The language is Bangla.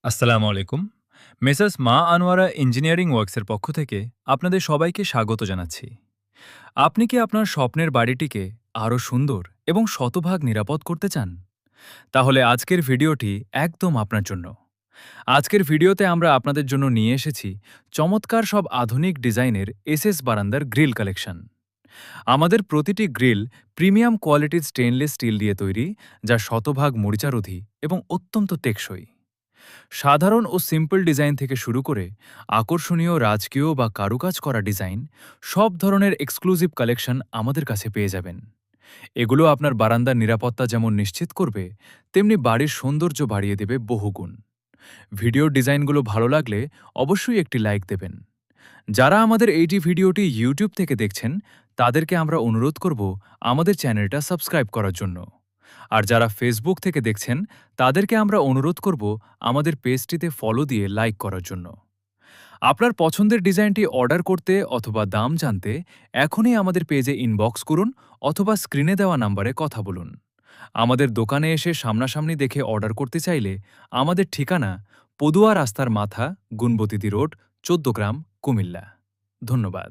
আসসালামু আলাইকুম। মেসার্স মা আনোয়ারা ইঞ্জিনিয়ারিং ওয়ার্কসের পক্ষ থেকে আপনাদের সবাইকে স্বাগত জানাচ্ছি। আপনি কি আপনার স্বপ্নের বাড়িটিকে আরও সুন্দর এবং শতভাগ নিরাপদ করতে চান? তাহলে আজকের ভিডিওটি একদম আপনার জন্য। আজকের ভিডিওতে আমরা আপনাদের জন্য নিয়ে এসেছি চমৎকার সব আধুনিক ডিজাইনের এসএস বারান্দার গ্রিল কালেকশন। আমাদের প্রতিটি গ্রিল প্রিমিয়াম কোয়ালিটির স্টেনলেস স্টিল দিয়ে তৈরি, যা শতভাগ মরিচারোধী এবং অত্যন্ত টেকসই। সাধারণ ও সিম্পল ডিজাইন থেকে শুরু করে আকর্ষণীয় রাজকীয় বা কারুকাজ করা ডিজাইন, সব ধরনের এক্সক্লুসিভ কালেকশন আমাদের কাছে পেয়ে যাবেন। এগুলো আপনার বারান্দার নিরাপত্তা যেমন নিশ্চিত করবে, তেমনি বাড়ির সৌন্দর্য বাড়িয়ে দেবে বহুগুণ। ভিডিওর ডিজাইনগুলো ভালো লাগলে অবশ্যই একটি লাইক দেবেন। যারা আমাদের এইটি ভিডিওটি ইউটিউব থেকে দেখছেন, তাদেরকে আমরা অনুরোধ করব আমাদের চ্যানেলটা সাবস্ক্রাইব করার জন্য। আর যারা ফেসবুক থেকে দেখছেন, তাদেরকে আমরা অনুরোধ করব আমাদের পেজটিতে ফলো দিয়ে লাইক করার জন্য। আপনার পছন্দের ডিজাইনটি অর্ডার করতে অথবা দাম জানতে এখনই আমাদের পেজে ইনবক্স করুন অথবা স্ক্রিনে দেওয়া নাম্বারে কথা বলুন। আমাদের দোকানে এসে সামনাসামনি দেখে অর্ডার করতে চাইলে আমাদের ঠিকানা পদুয়া রাস্তার মাথা, গুণবতীদি রোড, ১৪ গ্রাম, কুমিল্লা। ধন্যবাদ।